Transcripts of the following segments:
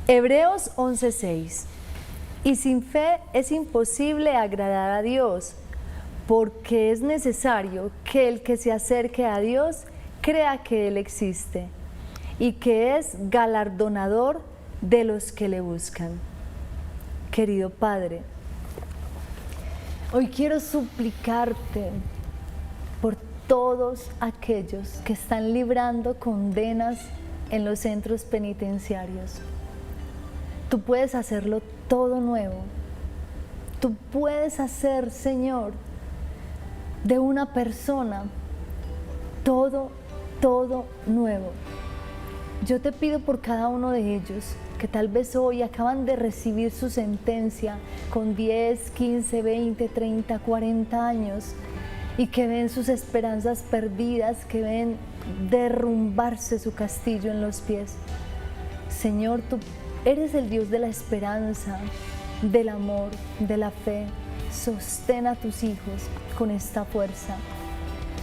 Hebreos 11:6. Y sin fe es imposible agradar a Dios, porque es necesario que el que se acerque a Dios crea que Él existe y que es galardonador de los que le buscan. Querido Padre, hoy quiero suplicarte por todos aquellos que están librando condenas en los centros penitenciarios. Tú puedes hacerlo todo nuevo. Tú puedes hacer, Señor, de una persona todo nuevo. Yo te pido por cada uno de ellos que tal vez hoy acaban de recibir su sentencia con 10, 15, 20, 30, 40 años y que ven sus esperanzas perdidas, que ven derrumbarse su castillo en los pies. Señor, tú eres el Dios de la esperanza, del amor, de la fe. Sostén a tus hijos con esta fuerza.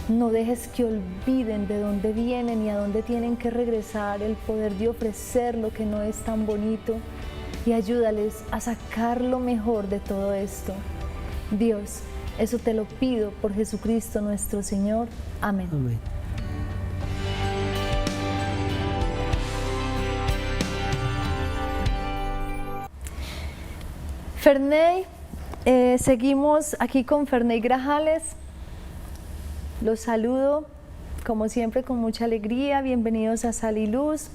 No dejes que olviden de dónde vienen y a dónde tienen que regresar, el poder de ofrecer lo que no es tan bonito, y ayúdales a sacar lo mejor de todo esto. Dios, eso te lo pido por Jesucristo nuestro Señor. Amén. Amén. Ferney, seguimos aquí con Ferney Grajales. Los saludo, como siempre, con mucha alegría. Bienvenidos a Sal y Luz.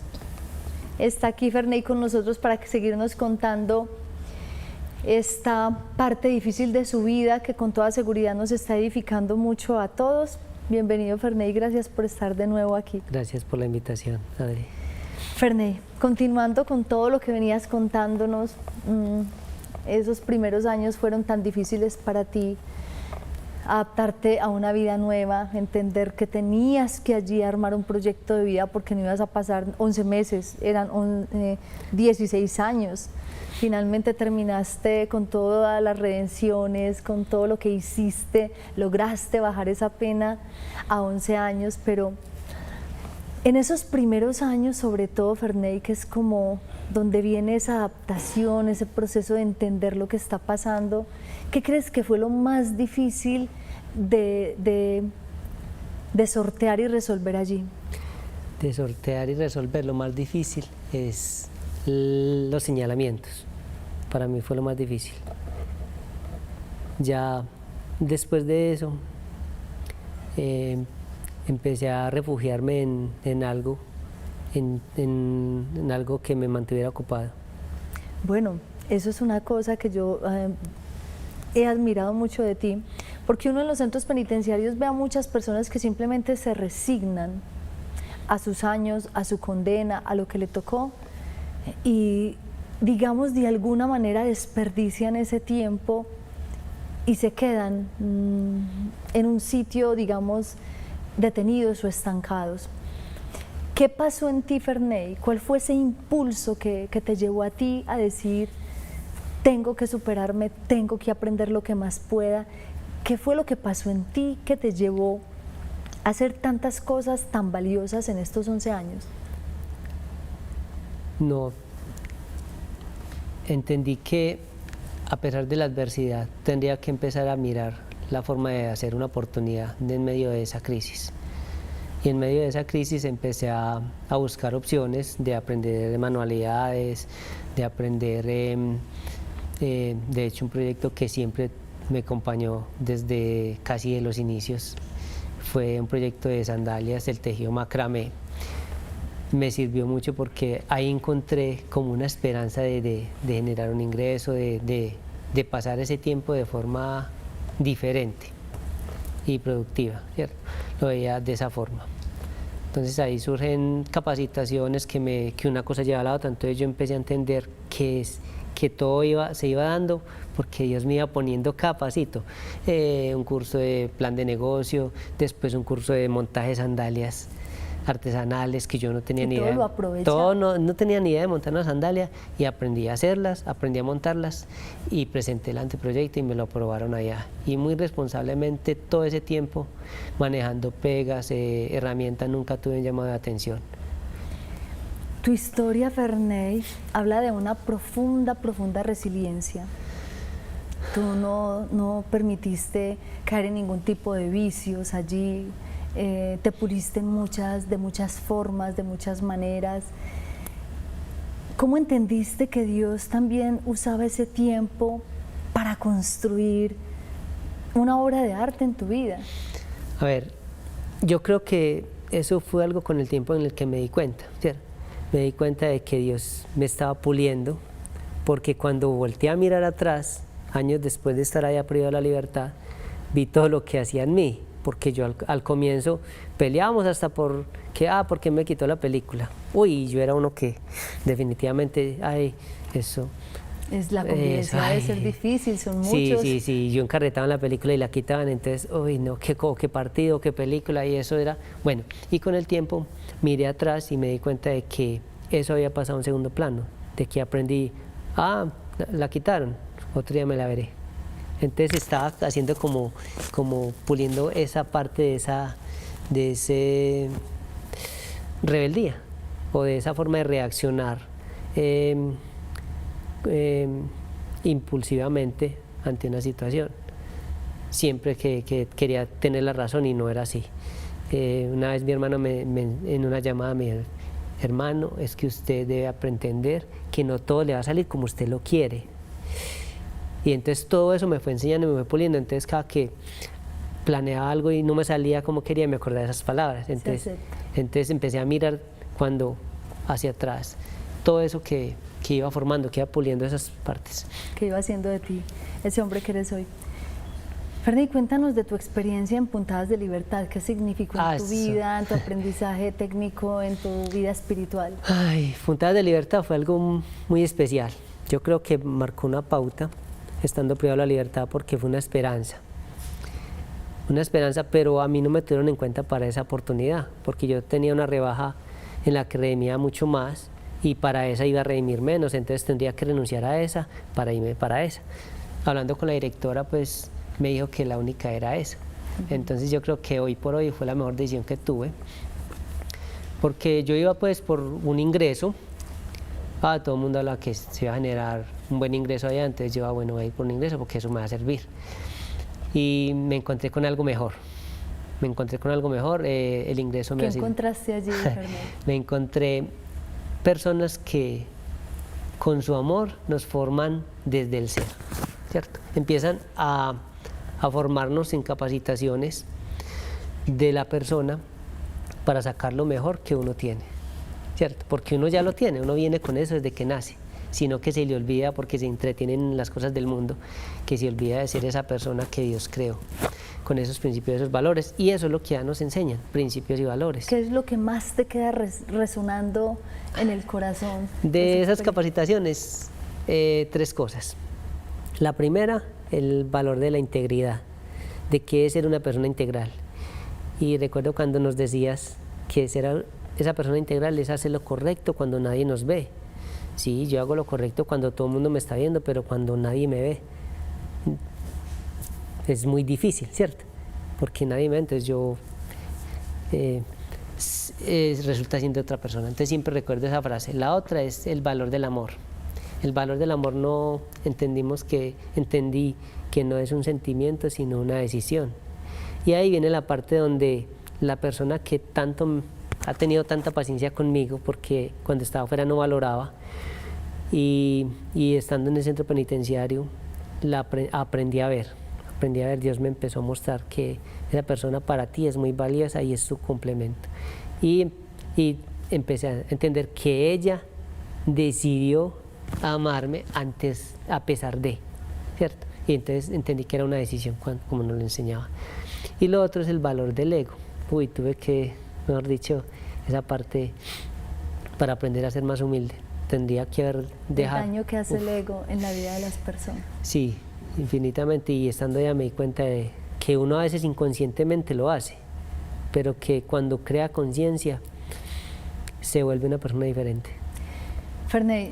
Está aquí Ferney con nosotros para seguirnos contando esta parte difícil de su vida que con toda seguridad nos está edificando mucho a todos. Bienvenido, Ferney, gracias por estar de nuevo aquí. Gracias por la invitación, Adri. Ferney, continuando con todo lo que venías contándonos, esos primeros años fueron tan difíciles para ti, adaptarte a una vida nueva, entender que tenías que allí armar un proyecto de vida porque no ibas a pasar 11 meses, eran 16 años. Finalmente terminaste con todas las redenciones, con todo lo que hiciste, lograste bajar esa pena a 11 años, pero en esos primeros años, sobre todo, Ferney, que es como donde viene esa adaptación, ese proceso de entender lo que está pasando, ¿qué crees que fue lo más difícil de sortear y resolver allí? De sortear y resolver, lo más difícil es los señalamientos. Para mí fue lo más difícil. Ya después de eso, empecé a refugiarme en algo, en algo que me mantuviera ocupado. Bueno, eso es una cosa que yo he admirado mucho de ti, porque uno en los centros penitenciarios ve a muchas personas que simplemente se resignan a sus años, a su condena, a lo que le tocó, y digamos de alguna manera desperdician ese tiempo y se quedan en un sitio, digamos, detenidos o estancados. ¿Qué pasó en ti, Ferney? ¿Cuál fue ese impulso que te llevó a ti a decir, tengo que superarme, tengo que aprender lo que más pueda? ¿Qué fue lo que pasó en ti que te llevó a hacer tantas cosas tan valiosas en estos 11 años? No, entendí que a pesar de la adversidad tendría que empezar a mirar la forma de hacer una oportunidad en medio de esa crisis. Y en medio de esa crisis empecé a buscar opciones de aprender manualidades, de aprender, de hecho, un proyecto que siempre me acompañó desde casi de los inicios. Fue un proyecto de sandalias, el tejido macramé. Me sirvió mucho porque ahí encontré como una esperanza de generar un ingreso, de pasar ese tiempo de forma diferente y productiva, ¿cierto? Lo veía de esa forma. Entonces ahí surgen capacitaciones que una cosa lleva a la otra, entonces yo empecé a entender que todo se iba dando porque Dios me iba poniendo capacito. Un curso de plan de negocio, después un curso de montaje de sandalias artesanales que yo no tenía ni idea. No tenía ni idea de montar una sandalia y aprendí a hacerlas, aprendí a montarlas y presenté el anteproyecto y me lo aprobaron allá. Y muy responsablemente todo ese tiempo manejando pegas, herramientas, nunca tuve un llamado de atención. Tu historia, Ferney, habla de una profunda, profunda resiliencia. Tú no permitiste caer en ningún tipo de vicios allí, te puliste de muchas formas, de muchas maneras. ¿Cómo entendiste que Dios también usaba ese tiempo para construir una obra de arte en tu vida? A ver, yo creo que eso fue algo con el tiempo en el que me di cuenta, ¿cierto? Me di cuenta de que Dios me estaba puliendo, porque cuando volteé a mirar atrás, años después de estar allá privado de la libertad, vi todo lo que hacía en mí, porque yo al comienzo peleábamos hasta por qué me quitó la película. Uy, yo era uno que definitivamente, eso. Es la convivencia, debe ser difícil, son sí, muchos. Sí, yo encarretaba en la película y la quitaban, entonces, uy, no, qué partido, qué película, y eso era, bueno, y con el tiempo miré atrás y me di cuenta de que eso había pasado a un segundo plano, de que aprendí, la quitaron, otro día me la veré. Entonces estaba haciendo como puliendo esa parte de ese rebeldía, o de esa forma de reaccionar impulsivamente ante una situación, siempre que quería tener la razón y no era así. Una vez mi hermano en una llamada me dijo: hermano, es que usted debe aprender que no todo le va a salir como usted lo quiere. Y entonces todo eso me fue enseñando y me fue puliendo. Entonces cada que planeaba algo y no me salía como quería, me acordaba de esas palabras. Entonces empecé a mirar hacia atrás todo eso que iba formando, que iba puliendo esas partes. Que iba haciendo de ti ese hombre que eres hoy. Ferney, cuéntanos de tu experiencia en Puntadas de Libertad. ¿Qué significó en tu vida, en tu aprendizaje técnico, en tu vida espiritual? Puntadas de Libertad fue algo muy especial. Yo creo que marcó una pauta estando privado de la libertad, porque fue una esperanza, pero a mí no me tuvieron en cuenta para esa oportunidad, porque yo tenía una rebaja en la que redimía mucho más y para esa iba a redimir menos, entonces tendría que renunciar a esa para irme para esa. Hablando con la directora, pues me dijo que la única era esa. Entonces yo creo que hoy por hoy fue la mejor decisión que tuve, porque yo iba pues por un ingreso. Todo el mundo hablaba que se iba a generar un buen ingreso allá, entonces yo, bueno, voy a ir por un ingreso porque eso me va a servir. Y me encontré con algo mejor. El ingreso me ¿Qué encontraste allí, Ferney? Me encontré personas que con su amor nos forman desde el ser, ¿cierto? Empiezan a formarnos en capacitaciones de la persona para sacar lo mejor que uno tiene, ¿cierto? Porque uno ya lo tiene, uno viene con eso desde que nace, sino que se le olvida porque se entretiene en las cosas del mundo, que se olvida de ser esa persona que Dios creó, con esos principios, esos valores, y eso es lo que ya nos enseñan, principios y valores. ¿Qué es lo que más te queda resonando en el corazón? De esas capacitaciones, 3 cosas. La primera, el valor de la integridad, de qué es ser una persona integral. Y recuerdo cuando nos decías que ser esa persona integral es hacer lo correcto cuando nadie nos ve. Sí, yo hago lo correcto cuando todo el mundo me está viendo, pero cuando nadie me ve es muy difícil, ¿cierto? Porque nadie me ve, entonces yo resulta siendo otra persona. Entonces siempre recuerdo esa frase. La otra es el valor del amor. El valor del amor entendí que no es un sentimiento, sino una decisión. Y ahí viene la parte donde la persona que tanto ha tenido tanta paciencia conmigo, porque cuando estaba afuera no valoraba, y estando en el centro penitenciario aprendí a ver, Dios me empezó a mostrar que esa persona para ti es muy valiosa y es su complemento. Y empecé a entender que ella decidió amarme antes, a pesar de, ¿cierto? Y entonces entendí que era una decisión, como nos lo enseñaba. Y lo otro es el valor del ego. Tuve que, mejor dicho, esa parte para aprender a ser más humilde. Tendría que haber dejado... El daño que hace el ego en la vida de las personas. Sí, infinitamente, y estando allá me di cuenta de que uno a veces inconscientemente lo hace, pero que cuando crea conciencia se vuelve una persona diferente. Ferney,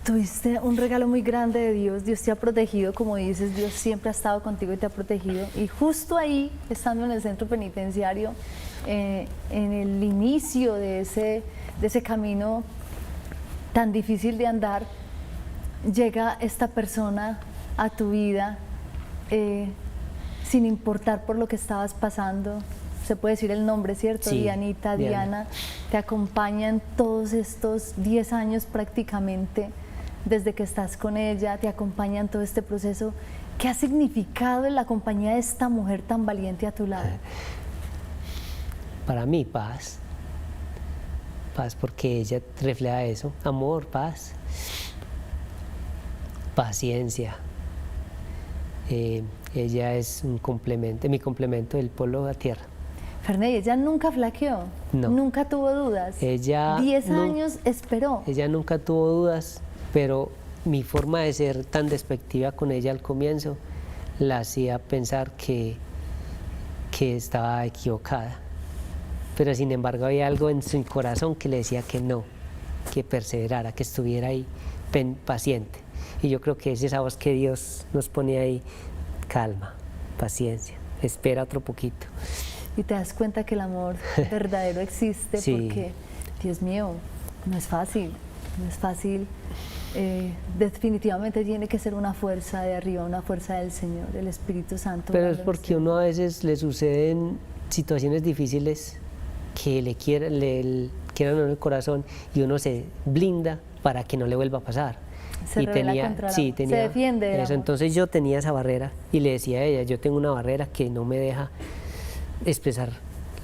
tuviste un regalo muy grande de Dios. Dios te ha protegido, como dices, Dios siempre ha estado contigo y te ha protegido. Y justo ahí, estando en el centro penitenciario, en el inicio de ese camino tan difícil de andar, llega esta persona a tu vida sin importar por lo que estabas pasando. Se puede decir el nombre, ¿cierto? Sí, Dianita, Diana, te acompaña en todos estos 10 años prácticamente, desde que estás con ella, te acompaña en todo este proceso. ¿Qué ha significado la compañía de esta mujer tan valiente a tu lado? Para mí, paz. Paz porque ella refleja eso, amor, paz, paciencia. Ella es un complemento, mi complemento del polo a tierra. Ferney, ella nunca flaqueó, No. Nunca tuvo dudas. Ella 10 años esperó. Ella nunca tuvo dudas, pero mi forma de ser tan despectiva con ella al comienzo la hacía pensar que estaba equivocada. Pero sin embargo había algo en su corazón que le decía que no, que perseverara, que estuviera ahí paciente. Y yo creo que es esa voz que Dios nos pone ahí: calma, paciencia, espera otro poquito. Y te das cuenta que el amor verdadero existe, Sí. porque, Dios mío, no es fácil, no es fácil. Definitivamente tiene que ser una fuerza de arriba, una fuerza del Señor, el Espíritu Santo. Pero es porque uno a veces le suceden situaciones difíciles que le quieran en el corazón y uno se blinda para que no le vuelva a pasar. Se revela contra el amor. Se defiende del eso. amor. Entonces yo tenía esa barrera y le decía a ella: yo tengo una barrera que no me deja expresar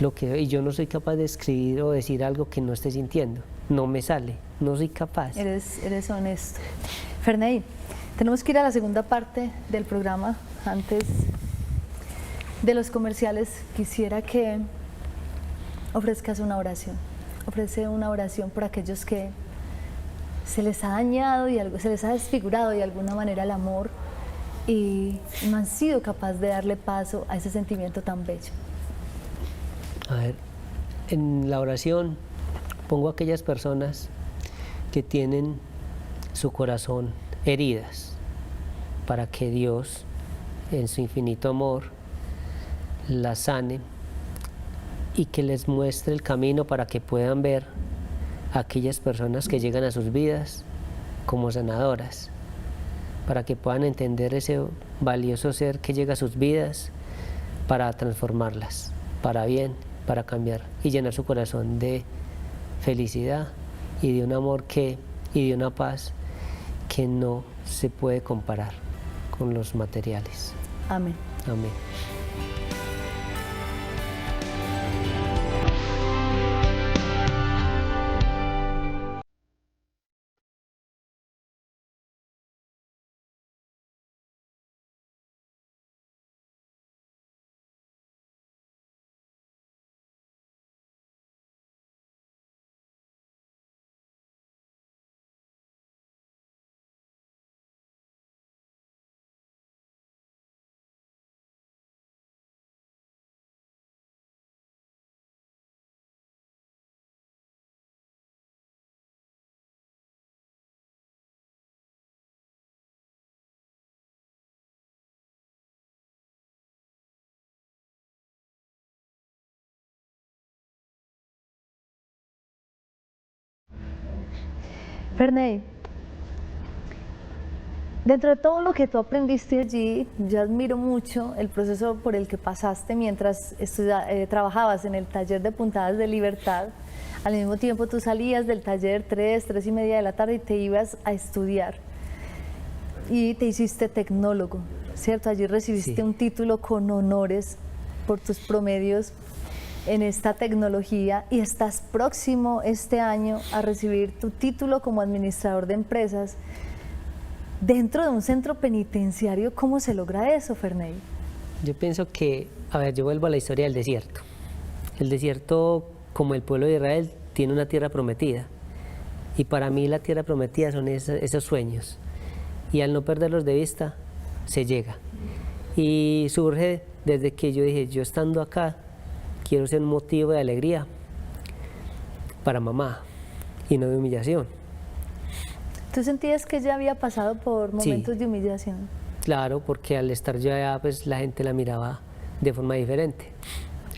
lo que, y yo no soy capaz de escribir o decir algo que no esté sintiendo, no me sale, no soy capaz. Eres honesto. Ferney, tenemos que ir a la segunda parte del programa. Antes de los comerciales, quisiera que ofrezcas una oración. Ofrece una oración por aquellos que se les ha dañado y se les ha desfigurado de alguna manera el amor y no han sido capaces de darle paso a ese sentimiento tan bello. A ver, en la oración pongo a aquellas personas que tienen su corazón heridas, para que Dios, en su infinito amor, las sane y que les muestre el camino para que puedan ver a aquellas personas que llegan a sus vidas como sanadoras, para que puedan entender ese valioso ser que llega a sus vidas para transformarlas, para bien, para cambiar y llenar su corazón de felicidad y de un amor y de una paz que no se puede comparar con los materiales. Amén. Amén. Ferney, dentro de todo lo que tú aprendiste allí, yo admiro mucho el proceso por el que pasaste mientras trabajabas en el taller de Puntadas de Libertad. Al mismo tiempo tú salías del taller 3:30 de la tarde y te ibas a estudiar. Y te hiciste tecnólogo, ¿cierto? Allí recibiste Sí. un título con honores por tus promedios en esta tecnología y estás próximo este año a recibir tu título como administrador de empresas dentro de un centro penitenciario. ¿Cómo se logra eso, Ferney? Yo pienso que, a ver, yo vuelvo a la historia del desierto. El desierto, como el pueblo de Israel, tiene una tierra prometida. Y para mí la tierra prometida son esos sueños. Y al no perderlos de vista, se llega. Y surge desde que yo dije: yo estando acá, quiero ser un motivo de alegría para mamá y no de humillación. ¿Tú sentías que ella había pasado por momentos de humillación? Claro, porque al estar yo allá, pues la gente la miraba de forma diferente.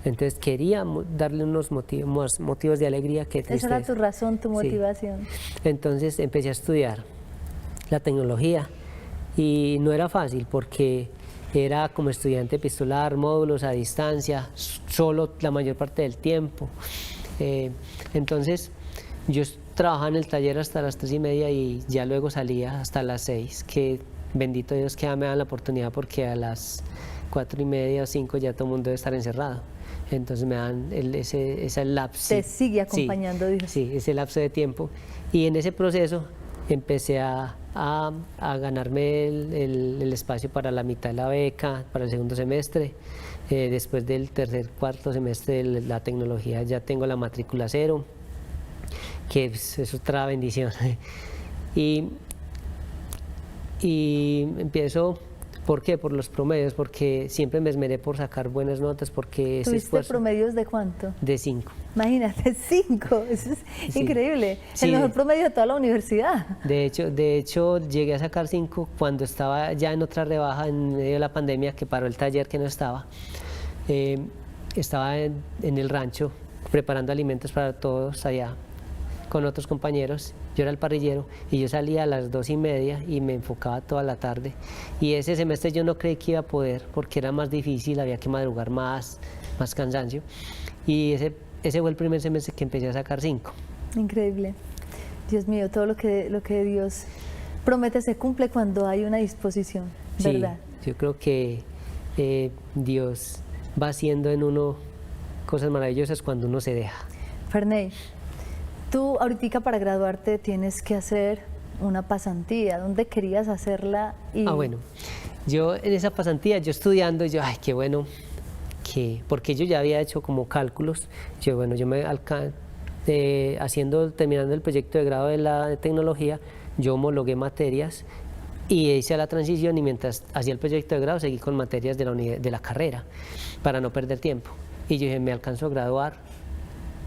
Entonces quería darle unos motivos de alegría que tristeza. Esa era tu razón, tu motivación. Sí. Entonces empecé a estudiar la tecnología y no era fácil porque era como estudiante epistolar, módulos a distancia, solo la mayor parte del tiempo. Entonces yo trabajaba en el taller hasta las 3:30 y ya luego salía hasta las 6, que bendito Dios que ya me dan la oportunidad porque a las 4:30 o 5 ya todo el mundo debe estar encerrado. Entonces me dan ese lapso. Te sigue acompañando, sí, Dios. Sí, ese lapso de tiempo. Y en ese proceso empecé a ganarme el espacio para la mitad de la beca, para el segundo semestre. Después del tercer, cuarto semestre de la tecnología ya tengo la matrícula 0, que es otra bendición. Y empiezo, ¿por qué? Por los promedios, porque siempre me esmeré por sacar buenas notas, porque ese ¿Tuviste esfuerzo promedios de cuánto? de 5. Imagínate, 5, eso es Sí. increíble, Sí. el mejor promedio de toda la universidad. De hecho, llegué a sacar 5 cuando estaba ya en otra rebaja en medio de la pandemia, que paró el taller que no estaba. Estaba en el rancho preparando alimentos para todos allá con otros compañeros. Yo era el parrillero y yo salía a las 2:30 y me enfocaba toda la tarde. Y ese semestre yo no creí que iba a poder porque era más difícil, había que madrugar más cansancio. Y ese fue el primer semestre que empecé a sacar 5. Increíble. Dios mío, todo lo que Dios promete se cumple cuando hay una disposición, ¿verdad? Sí, yo creo que Dios va haciendo en uno cosas maravillosas cuando uno se deja. Ferney, tú ahorita para graduarte tienes que hacer una pasantía. ¿Dónde querías hacerla? Bueno, yo en esa pasantía, yo estudiando, yo, ay, qué bueno, porque yo ya había hecho como cálculos. Yo terminando el proyecto de grado de tecnología, yo homologué materias y hice la transición, y mientras hacía el proyecto de grado seguí con materias de la carrera para no perder tiempo. Y yo dije, me alcanzo a graduar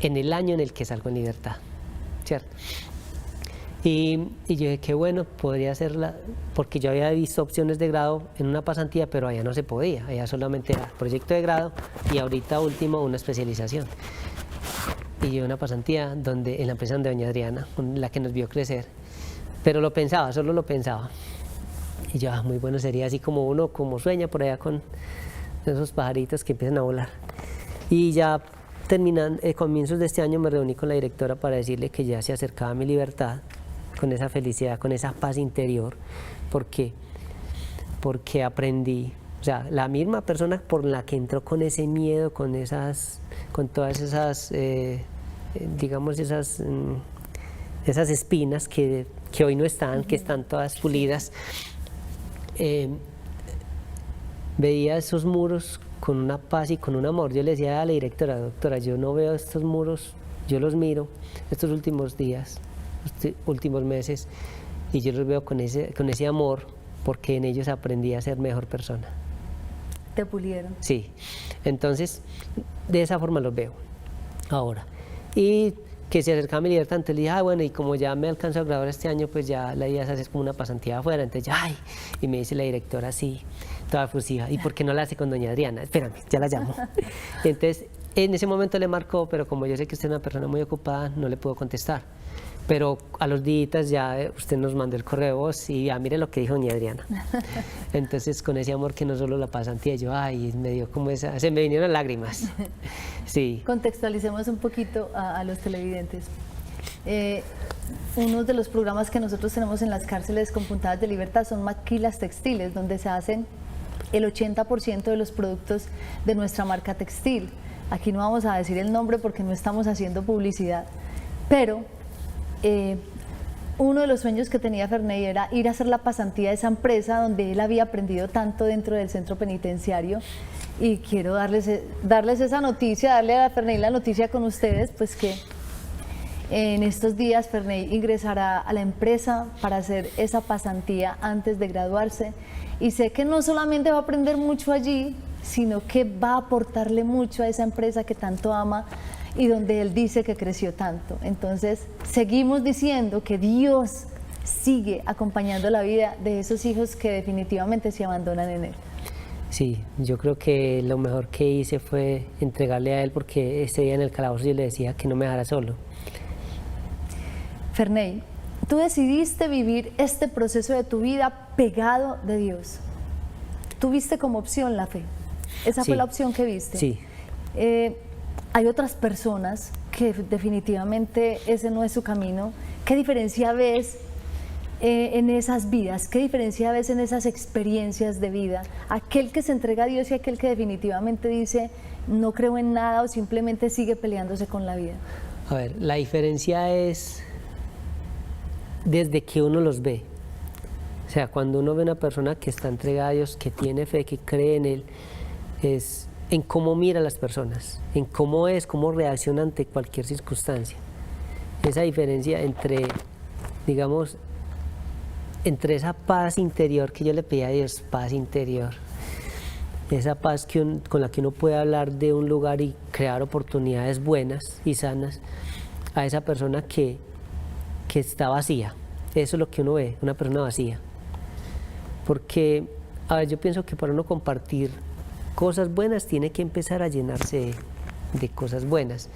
en el año en el que salgo en libertad, ¿cierto? Y yo dije, qué bueno, podría hacerla, porque yo había visto opciones de grado en una pasantía, pero allá no se podía, allá solamente era proyecto de grado y ahorita último una especialización. Y yo una pasantía en la empresa de doña Adriana, la que nos vio crecer, pero lo pensaba, solo lo pensaba. Y yo, muy bueno sería así como uno como sueña por allá con esos pajaritos que empiezan a volar. Y ya terminando, comienzos de este año me reuní con la directora para decirle que ya se acercaba a mi libertad, con esa felicidad, con esa paz interior, porque aprendí, o sea, la misma persona por la que entró con ese miedo, con todas esas, digamos, esas espinas que hoy no están, que están todas pulidas, veía esos muros con una paz y con un amor. Yo le decía a la directora, doctora, yo no veo estos muros, yo los miro estos últimos días, últimos meses, y yo los veo con ese amor, porque en ellos aprendí a ser mejor persona. ¿Te pulieron? Sí, entonces de esa forma los veo ahora. Y que se acercaba a mi libertad, entonces le dije, bueno, y como ya me alcanzo a graduar este año, pues ya la idea es hacer como una pasantía afuera. Entonces ya, y me dice la directora así, toda efusiva, ¿y por qué no la hace con doña Adriana? Espérame, ya la llamo. Entonces en ese momento le marcó, pero como yo sé que usted es una persona muy ocupada, no le puedo contestar. Pero a los días ya usted nos mandó el correo de voz y mire lo que dijo doña Adriana. Entonces con ese amor que no solo la pasantía, yo, me dio como se me vinieron lágrimas. Sí. Contextualicemos un poquito a los televidentes. Uno de los programas que nosotros tenemos en las cárceles con puntadas de libertad son maquilas textiles, donde se hacen el 80% de los productos de nuestra marca textil. Aquí no vamos a decir el nombre porque no estamos haciendo publicidad, pero uno de los sueños que tenía Ferney era ir a hacer la pasantía de esa empresa donde él había aprendido tanto dentro del centro penitenciario, y quiero darles esa noticia, darle a Ferney la noticia con ustedes, pues que en estos días Ferney ingresará a la empresa para hacer esa pasantía antes de graduarse, y sé que no solamente va a aprender mucho allí, sino que va a aportarle mucho a esa empresa que tanto ama y donde él dice que creció tanto. Entonces seguimos diciendo que Dios sigue acompañando la vida de esos hijos que definitivamente se abandonan en él. Sí, yo creo que lo mejor que hice fue entregarle a él, porque ese día en el calabozo yo le decía que no me dejara solo. Ferney, tú decidiste vivir este proceso de tu vida pegado de Dios. Tuviste como opción la fe. Esa Sí. fue la opción que viste. Sí. Hay otras personas que definitivamente ese no es su camino. ¿Qué diferencia ves en esas vidas? ¿Qué diferencia ves en esas experiencias de vida? Aquel que se entrega a Dios y aquel que definitivamente dice no creo en nada o simplemente sigue peleándose con la vida. A ver, la diferencia es desde que uno los ve. O sea, cuando uno ve a una persona que está entregada a Dios, que tiene fe, que cree en Él, es en cómo mira a las personas, en cómo es, cómo reacciona ante cualquier circunstancia. Esa diferencia entre, digamos, entre esa paz interior que yo le pedí a Dios, paz interior, esa paz con la que uno puede hablar de un lugar y crear oportunidades buenas y sanas, a esa persona que está vacía. Eso es lo que uno ve, una persona vacía. Porque, a ver, yo pienso que para uno compartir cosas buenas tiene que empezar a llenarse de cosas buenas.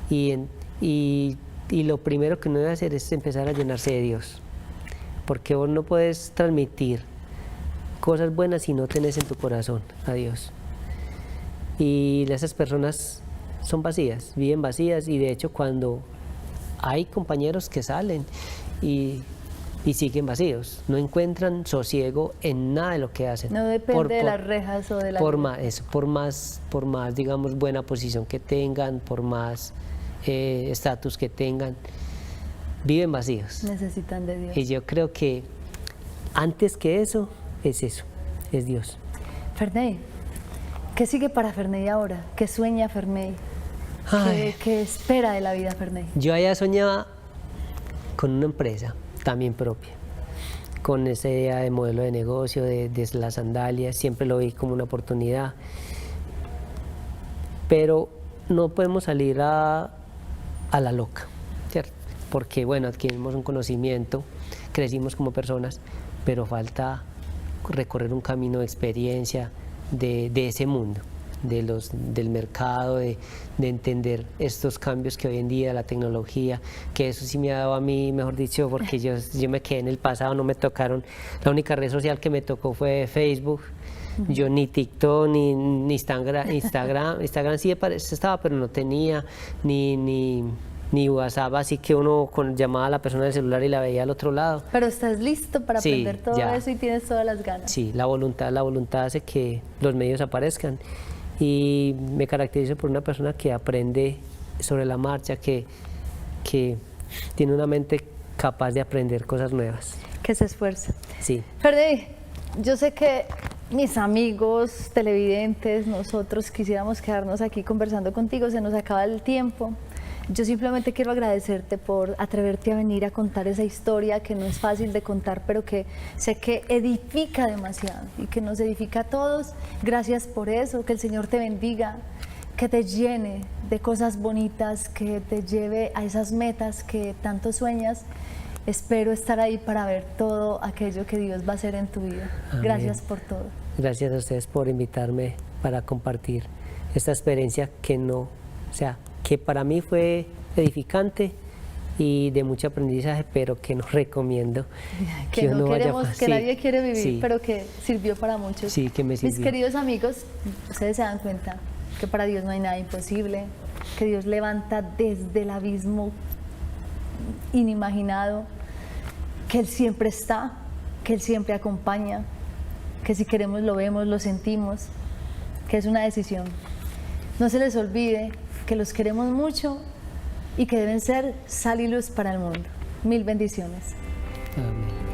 Y lo primero que uno debe hacer es empezar a llenarse de Dios. Porque vos no puedes transmitir cosas buenas si no tenés en tu corazón a Dios. Y esas personas son vacías, viven vacías, y de hecho cuando hay compañeros que salen y siguen vacíos, no encuentran sosiego en nada de lo que hacen. No depende de las rejas o de la... Por más, digamos, buena posición que tengan, por más estatus que tengan, viven vacíos. Necesitan de Dios. Y yo creo que antes que eso, es Dios. Ferney, ¿qué sigue para Ferney ahora? ¿Qué sueña Ferney? ¿Qué espera de la vida Ferney? Yo allá soñaba con una empresa también propia, con esa idea de modelo de negocio, de las sandalias, siempre lo vi como una oportunidad. Pero no podemos salir a la loca, ¿cierto? Porque, bueno, adquirimos un conocimiento, crecimos como personas, pero falta recorrer un camino de experiencia de ese mundo, del mercado, de entender estos cambios que hoy en día, la tecnología, que eso sí me ha dado a mí, mejor dicho, porque yo me quedé en el pasado, no me tocaron, la única red social que me tocó fue Facebook. Yo ni TikTok, ni Instagram sí estaba, pero no tenía, ni WhatsApp, así que uno llamaba a la persona del celular y la veía al otro lado. Pero estás listo para Sí, aprender todo ya. eso y tienes todas las ganas. Sí, la voluntad hace que los medios aparezcan, y me caracterizo por una persona que aprende sobre la marcha, que tiene una mente capaz de aprender cosas nuevas. Que se esfuerza. Sí. Ferney, yo sé que mis amigos televidentes, nosotros quisiéramos quedarnos aquí conversando contigo, se nos acaba el tiempo. Yo simplemente quiero agradecerte por atreverte a venir a contar esa historia que no es fácil de contar, pero que sé que edifica demasiado y que nos edifica a todos. Gracias por eso, que el Señor te bendiga, que te llene de cosas bonitas, que te lleve a esas metas que tanto sueñas. Espero estar ahí para ver todo aquello que Dios va a hacer en tu vida. Amén. Gracias por todo. Gracias a ustedes por invitarme para compartir esta experiencia que para mí fue edificante y de mucho aprendizaje, pero que no recomiendo Que no uno vaya queremos, que sí, nadie quiere vivir, sí, pero que sirvió para muchos. sí, que me Mis sirvió. queridos amigos, ustedes se dan cuenta que para Dios no hay nada imposible, que Dios levanta desde el abismo inimaginado, que Él siempre está, que Él siempre acompaña, que si queremos lo vemos, lo sentimos, que es una decisión. No se les olvide que los queremos mucho y que deben ser sal y luz para el mundo. Mil bendiciones. Amén.